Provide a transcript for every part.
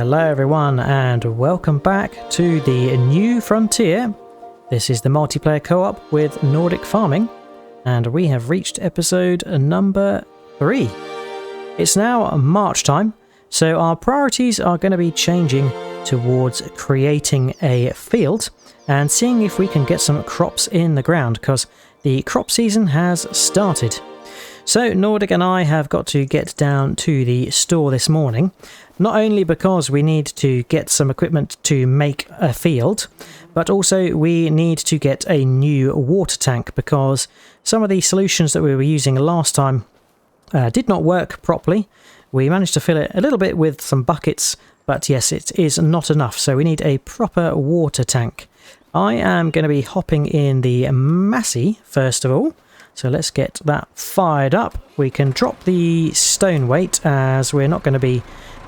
Hello everyone and welcome back to the new frontier. This is the multiplayer co-op with Nordic Farming and we have reached episode number 3. It's now March time, so our priorities are going to be changing towards creating a field and seeing if we can get some crops in the ground because the crop season has started. So Nordic and I have got to get down to the store this morning, not only because we need to get some equipment to make a field, but also we need to get a new water tank because some of the solutions that we were using last time did not work properly. We managed to fill it a little bit with some buckets, but yes, it is not enough, so we need a proper water tank. I am going to be hopping in the Massey first of all. So let's get that fired up. We can drop the stone weight as we're not going to be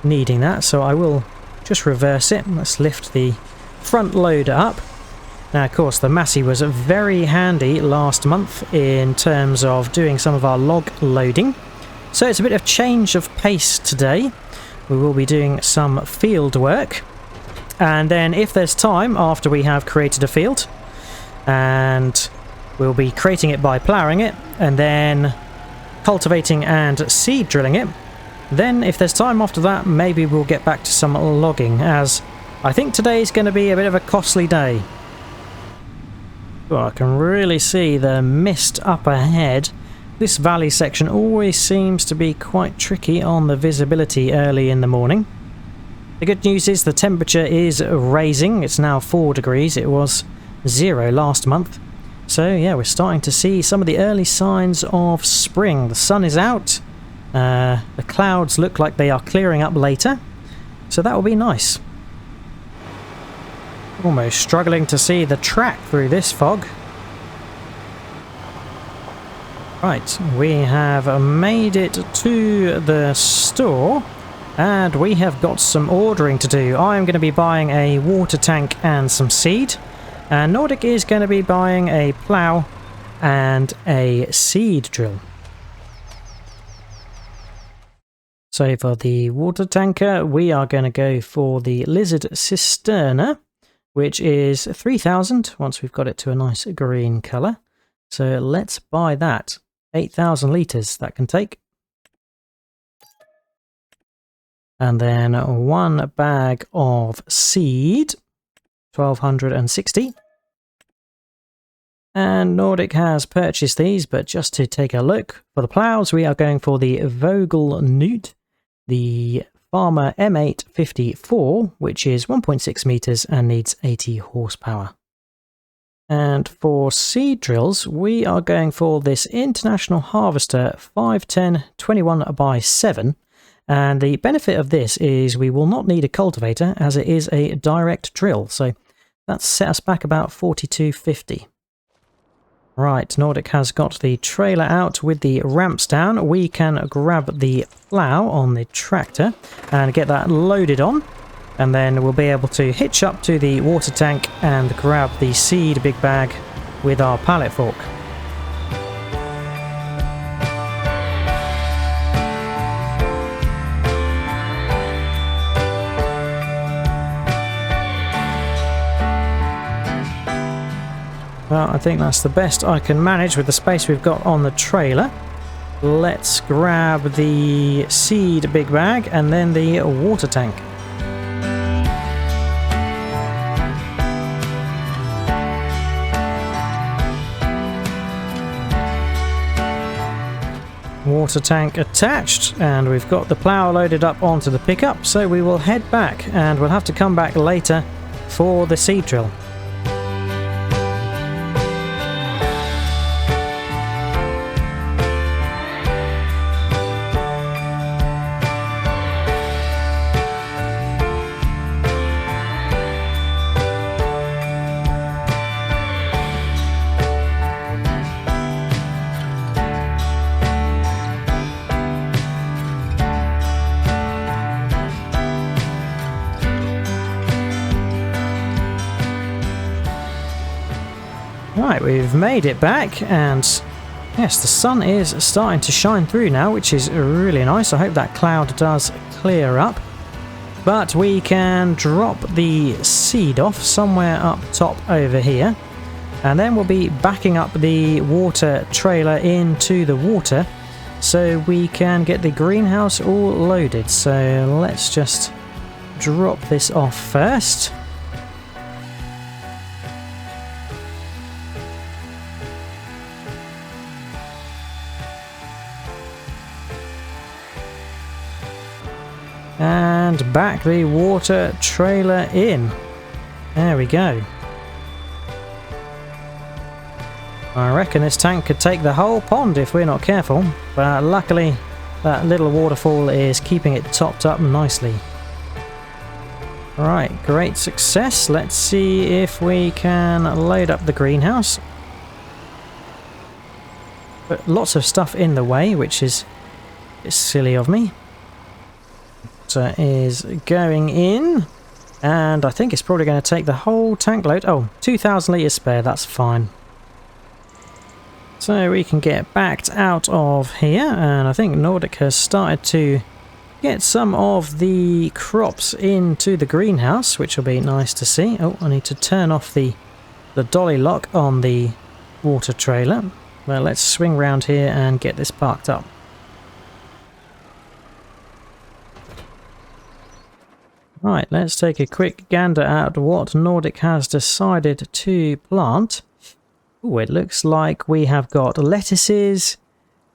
needing that. So I will just reverse it. Let's lift the front loader up. Now, of course, the Massey was very handy last month in terms of doing some of our log loading. So it's a bit of change of pace today. We will be doing some field work. And then if there's time after we have created a field and we'll be creating it by ploughing it and then cultivating and seed drilling it. Then if there's time after that, maybe we'll get back to some logging, as I think today is going to be a bit of a costly day. Well, I can really see the mist up ahead. This valley section always seems to be quite tricky on the visibility early in the morning. The good news is the temperature is raising. It's now 4 degrees. It was 0 last month. So yeah, we're starting to see some of the early signs of spring. The sun is out, the clouds look like they are clearing up later, so that will be nice. Almost struggling to see the track through this fog. Right, we have made it to the store and we have got some ordering to do. I am going to be buying a water tank and some seed. And Nordic is going to be buying a plough and a seed drill. So for the water tanker, we are going to go for the Lizard Cisterna, which is 3,000 once we've got it to a nice green colour. So let's buy that. 8,000 litres that can take. And then 1 bag of seed. 1260. And Nordic has purchased these, but just to take a look, for the ploughs we are going for the Vogel Newt, the Farmer M854, which is 1.6 meters and needs 80 horsepower. And for seed drills, we are going for this International Harvester 510/21x7. And the benefit of this is we will not need a cultivator as it is a direct drill. So that's set us back about 4250. Right, Nordic has got the trailer out with the ramps down. We can grab the plough on the tractor and get that loaded on. And then we'll be able to hitch up to the water tank and grab the seed big bag with our pallet fork. Well, I think that's the best I can manage with the space we've got on the trailer. Let's grab the seed big bag and then the water tank. Water tank attached, and we've got the plough loaded up onto the pickup, so we will head back and we'll have to come back later for the seed drill. Right, we've made it back, and yes, the sun is starting to shine through now, which is really nice. I hope that cloud does clear up. But we can drop the seed off somewhere up top over here. And then we'll be backing up the water trailer into the water so we can get the greenhouse all loaded. So let's just drop this off first. And back the water trailer in. There we go. I reckon this tank could take the whole pond if we're not careful, but luckily that little waterfall is keeping it topped up nicely. Right, great success. Let's see if we can load up the greenhouse. But lots of stuff in the way, which is a bit silly of me. So is going in, and I think it's probably going to take the whole tank load. Oh, 2,000 litres spare, that's fine. So we can get backed out of here, and I think Nordic has started to get some of the crops into the greenhouse, which will be nice to see. Oh, I need to turn off the dolly lock on the water trailer. Well, let's swing round here and get this parked up. Right, let's take a quick gander at what Nordic has decided to plant. Ooh, it looks like we have got lettuces,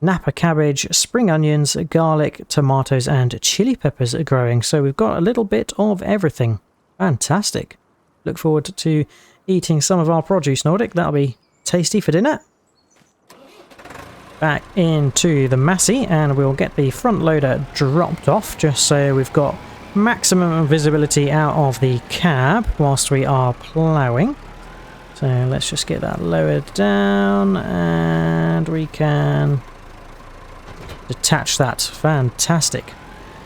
Napa cabbage, spring onions, garlic, tomatoes and chili peppers are growing. So we've got a little bit of everything. Fantastic. Look forward to eating some of our produce, Nordic. That'll be tasty for dinner. Back into the Massey and we'll get the front loader dropped off just so we've got maximum visibility out of the cab whilst we are ploughing. So let's just get that lowered down and we can detach that. Fantastic.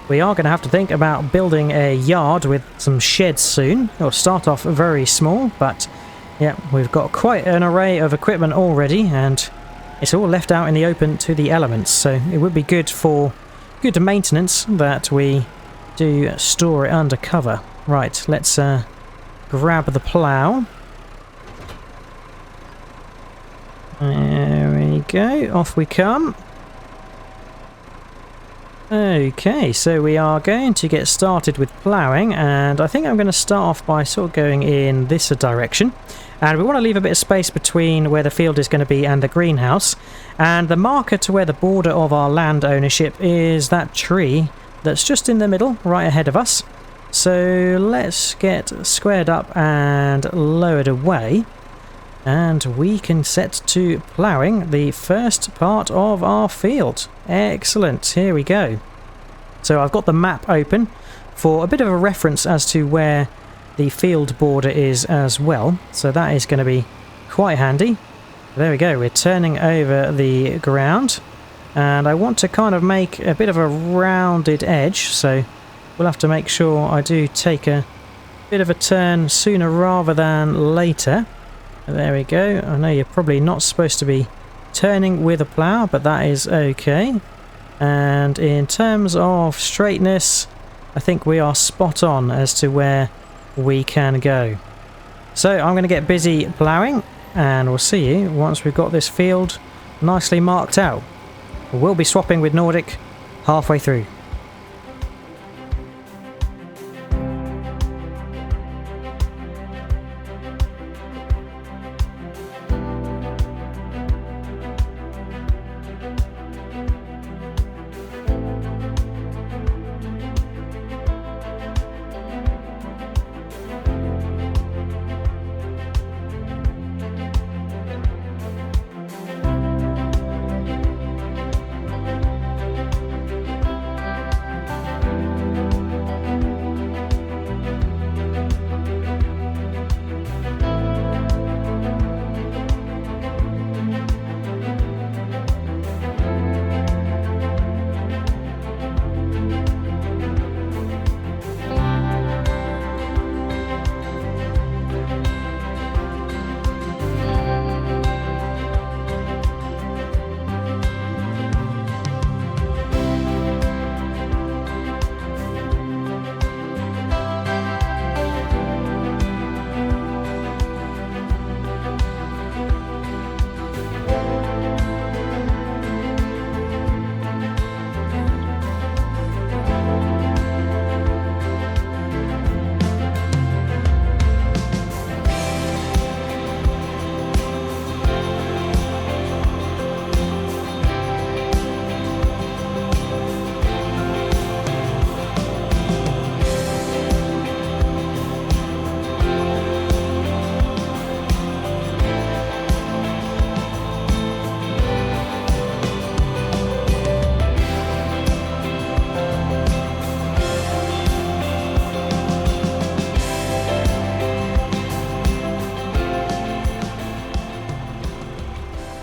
We are going to have to think about building a yard with some sheds soon. It'll start off very small, but yeah, we've got quite an array of equipment already and it's all left out in the open to the elements, so it would be good for good maintenance that we do store it under cover. Right, let's grab the plough. There we go, off we come. Okay, so we are going to get started with ploughing, and I think I'm going to start off by sort of going in this direction. And we want to leave a bit of space between where the field is going to be and the greenhouse. And the marker to where the border of our land ownership is that tree that's just in the middle, right ahead of us. So let's get squared up and lowered away. And we can set to ploughing the first part of our field. Excellent, here we go. So I've got the map open for a bit of a reference as to where the field border is as well. So that is going to be quite handy. There we go, we're turning over the ground. And I want to kind of make a bit of a rounded edge, so we'll have to make sure I do take a bit of a turn sooner rather than later. There we go. I know you're probably not supposed to be turning with a plough, but that is okay. And in terms of straightness, I think we are spot on as to where we can go. So I'm going to get busy ploughing, and we'll see you once we've got this field nicely marked out. We'll be swapping with Nordic halfway through.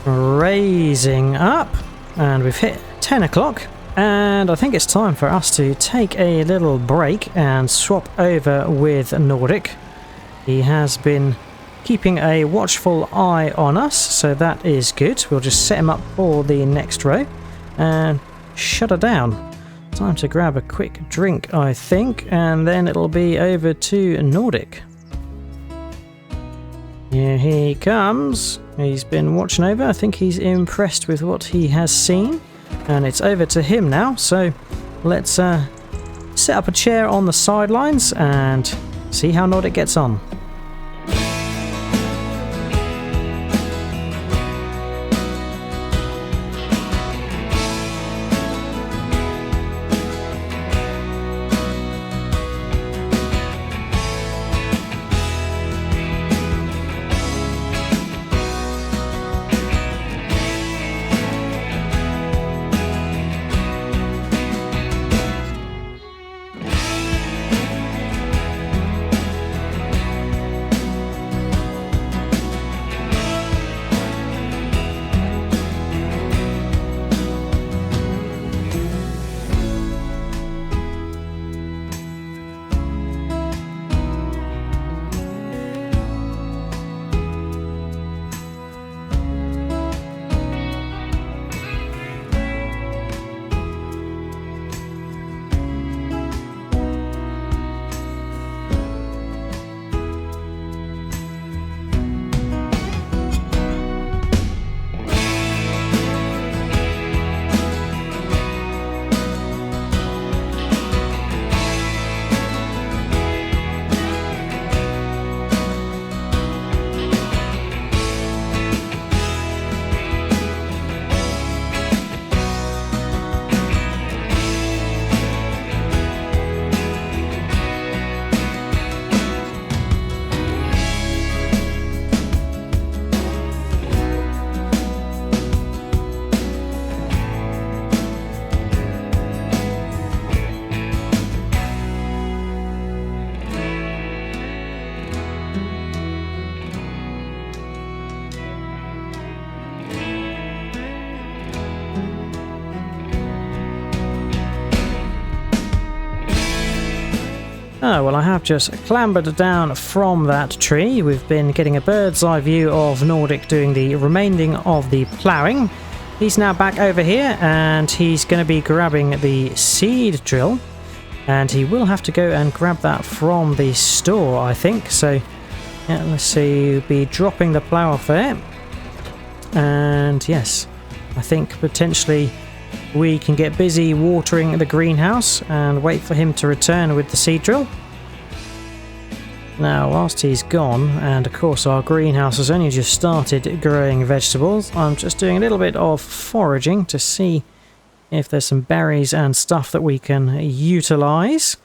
raising up, and we've hit 10 o'clock, and I think it's time for us to take a little break and swap over with Nordic. He has been keeping a watchful eye on us, so that is good. We'll just set him up for the next row and shut her down. Time to grab a quick drink, I think, and then it'll be over to Nordic. Here he comes. He's been watching over. I think he's impressed with what he has seen, and it's over to him now. So let's set up a chair on the sidelines and see how Nordic gets on. Oh, well, I have just clambered down from that tree. We've been getting a bird's eye view of Nordic doing the remaining of the ploughing. He's now back over here, and he's going to be grabbing the seed drill, and he will have to go and grab that from the store, I think. So yeah, let's see, he'll be dropping the plough off there, and yes, I think potentially we can get busy watering the greenhouse and wait for him to return with the seed drill. Now, whilst he's gone, and of course our greenhouse has only just started growing vegetables, I'm just doing a little bit of foraging to see if there's some berries and stuff that we can utilise.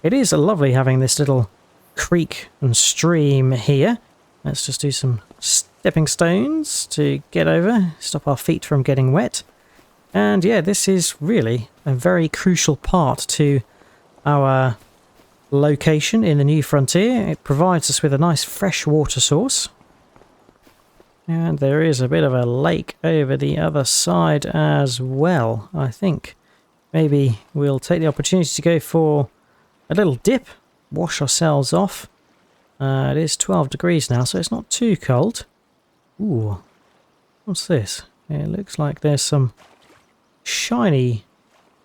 It is lovely having this little creek and stream here. Let's just do some stepping stones to get over, stop our feet from getting wet. And yeah, this is really a very crucial part to our location in the New Frontier. It provides us with a nice fresh water source. And there is a bit of a lake over the other side as well. I think maybe we'll take the opportunity to go for a little dip, wash ourselves off. It is 12 degrees now, so it's not too cold. Ooh, what's this? It looks like there's some shiny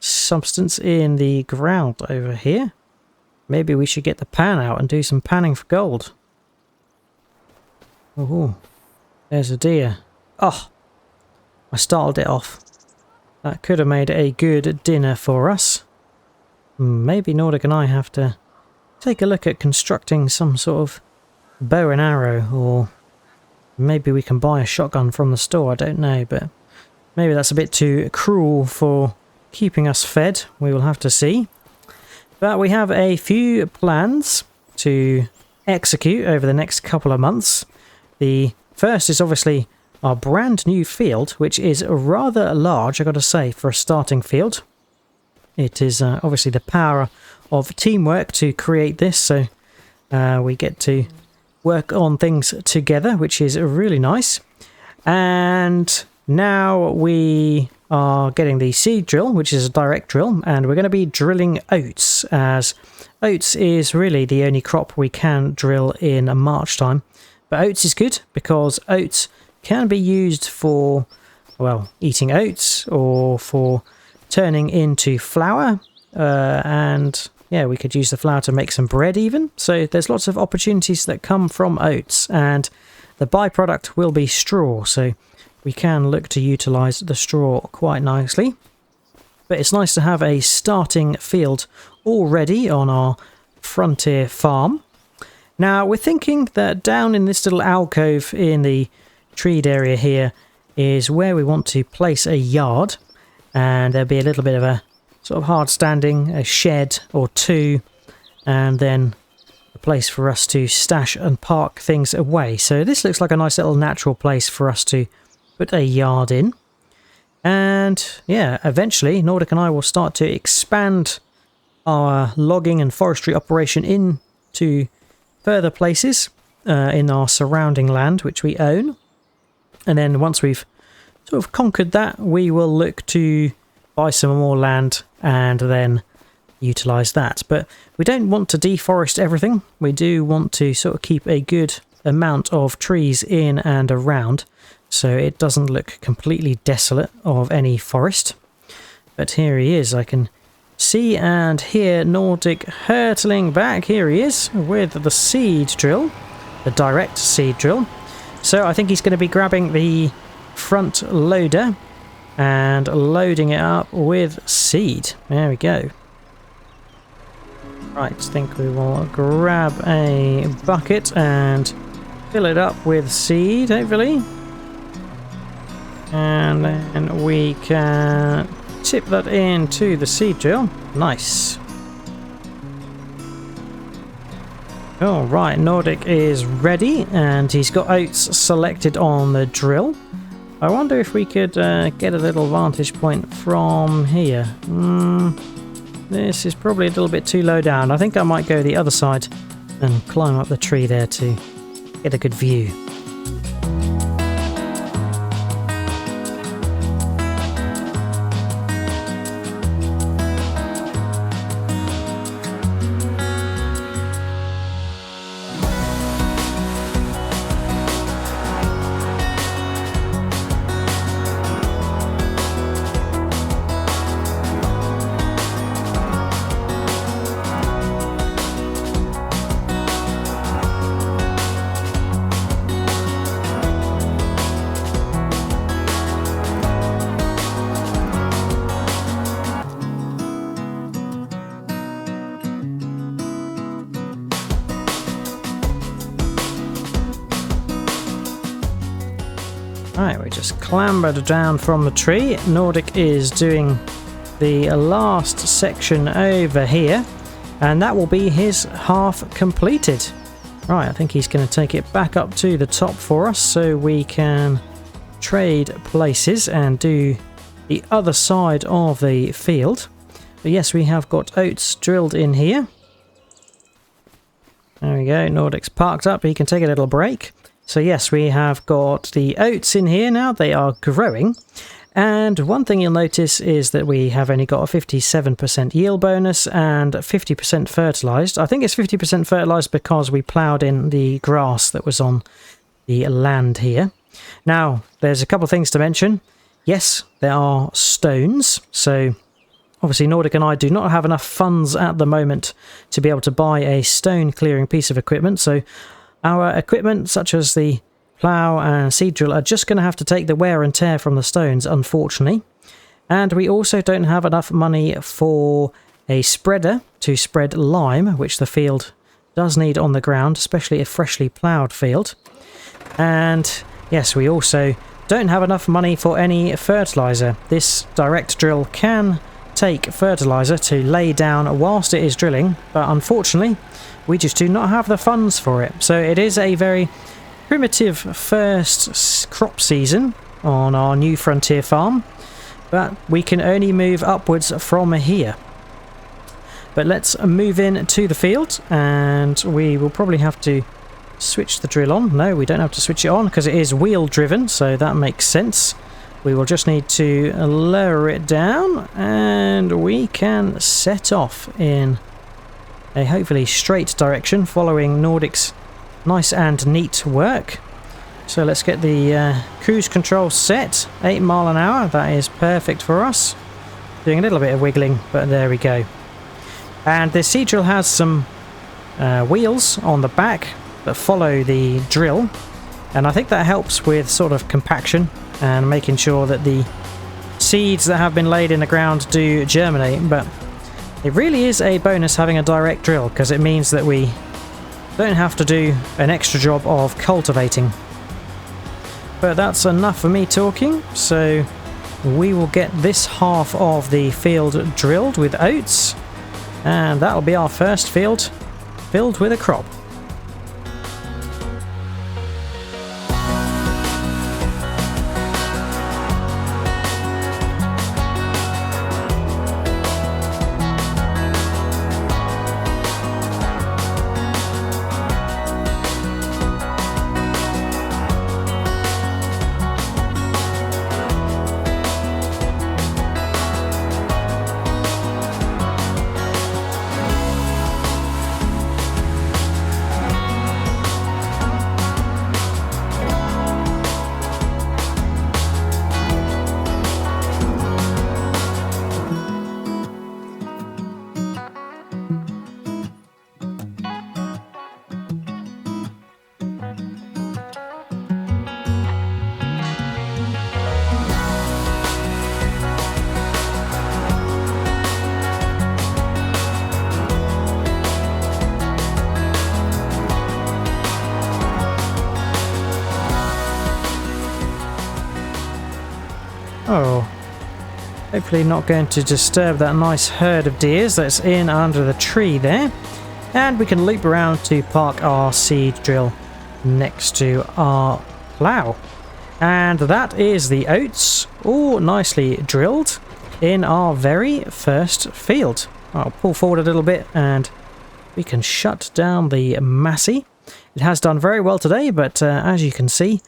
substance in the ground over here. Maybe we should get the pan out and do some panning for gold. Oh, there's a deer. Oh, I startled it off. That could have made a good dinner for us. Maybe Nordic and I have to take a look at constructing some sort of bow and arrow, or maybe we can buy a shotgun from the store, I don't know, but maybe that's a bit too cruel for keeping us fed. We will have to see. But we have a few plans to execute over the next couple of months. The first is obviously our brand new field, which is rather large, I've got to say, for a starting field. It is obviously the power of teamwork to create this, so we get to work on things together, which is really nice. And now we are getting the seed drill, which is a direct drill, and we're going to be drilling oats, as oats is really the only crop we can drill in March time. But oats is good because oats can be used for, well, eating oats or for turning into flour, and yeah, we could use the flour to make some bread even. So there's lots of opportunities that come from oats, and the byproduct will be straw, so we can look to utilise the straw quite nicely. But it's nice to have a starting field already on our frontier farm. Now we're thinking that down in this little alcove in the treed area here is where we want to place a yard, and there'll be a little bit of a sort of hard standing, a shed or two, and then a place for us to stash and park things away. So this looks like a nice little natural place for us to put a yard in. And yeah, eventually Nordic and I will start to expand our logging and forestry operation into further places in our surrounding land which we own. And then once we've sort of conquered that, we will look to buy some more land and then utilise that. But we don't want to deforest everything. We do want to sort of keep a good amount of trees in and around, so it doesn't look completely desolate of any forest. But here he is. I can see and hear Nordic hurtling back. Here he is with the seed drill, the direct seed drill. So I think he's going to be grabbing the front loader and loading it up with seed. There we go. Right, I think we will grab a bucket and fill it up with seed, hopefully. And then we can tip that into the seed drill. Nice. Alright, Nordic is ready and he's got oats selected on the drill. I wonder if we could get a little vantage point from here. This is probably a little bit too low down. I think I might go the other side and climb up the tree there to get a good view. Right, we just clambered down from the tree. Nordic is doing the last section over here, and that will be his half completed. Right, I think he's going to take it back up to the top for us so we can trade places and do the other side of the field. But yes, we have got oats drilled in here. There we go, Nordic's parked up, he can take a little break. So yes, we have got the oats in here now, they are growing. And one thing you'll notice is that we have only got a 57% yield bonus and 50% fertilised. I think it's 50% fertilised because we ploughed in the grass that was on the land here. Now, there's a couple of things to mention. Yes, there are stones, so obviously Nordic and I do not have enough funds at the moment to be able to buy a stone clearing piece of equipment, so our equipment, such as the plough and seed drill, are just going to have to take the wear and tear from the stones, unfortunately. And we also don't have enough money for a spreader to spread lime, which the field does need on the ground, especially a freshly ploughed field. And yes, we also don't have enough money for any fertiliser. This direct drill can take fertiliser to lay down whilst it is drilling, but unfortunately we just do not have the funds for it. So it is a very primitive first crop season on our new frontier farm, but we can only move upwards from here. But let's move in to the field, and we will probably have to switch the drill on. No, we don't have to switch it on because it is wheel driven, so that makes sense. We will just need to lower it down and we can set off in a hopefully straight direction following Nordic's nice and neat work. So let's get the cruise control set, 8 mile an hour. That is perfect for us. Doing a little bit of wiggling, but there we go. And the seed drill has some wheels on the back that follow the drill, and I think that helps with sort of compaction and making sure that the seeds that have been laid in the ground do germinate. But it really is a bonus having a direct drill, because it means that we don't have to do an extra job of cultivating. But that's enough for me talking, so we will get this half of the field drilled with oats, and that'll be our first field filled with a crop. Oh, hopefully not going to disturb that nice herd of deers that's in under the tree there. And we can loop around to park our seed drill next to our plough. And that is the oats, all nicely drilled in our very first field. I'll pull forward a little bit and we can shut down the Massey. It has done very well today, but as you can see,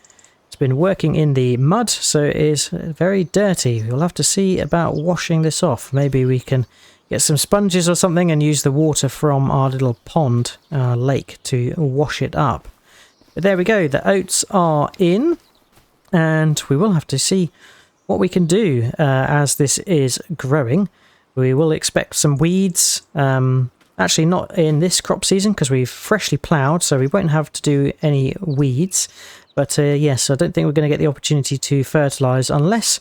it's been working in the mud, so it is very dirty. We'll have to see about washing this off. Maybe we can get some sponges or something and use the water from our little pond, our lake, to wash it up. But there we go, the oats are in, and we will have to see what we can do as this is growing. We will expect some weeds, actually not in this crop season because we've freshly ploughed, so we won't have to do any weeds. But yes, I don't think we're going to get the opportunity to fertilise unless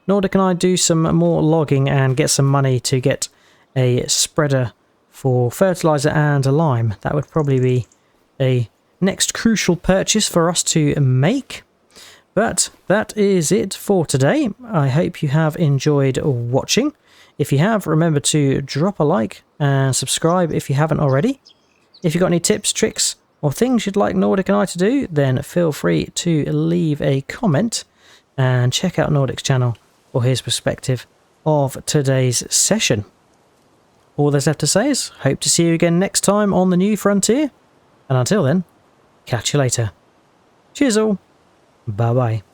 Nordic and I do some more logging and get some money to get a spreader for fertiliser and a lime. That would probably be a next crucial purchase for us to make. But that is it for today. I hope you have enjoyed watching. If you have, remember to drop a like and subscribe if you haven't already. If you've got any tips, tricks, or things you'd like Nordic and I to do, then feel free to leave a comment and check out Nordic's channel for his perspective of today's session. All there's left to say is hope to see you again next time on the New Frontier, and until then, catch you later. Cheers all, bye bye.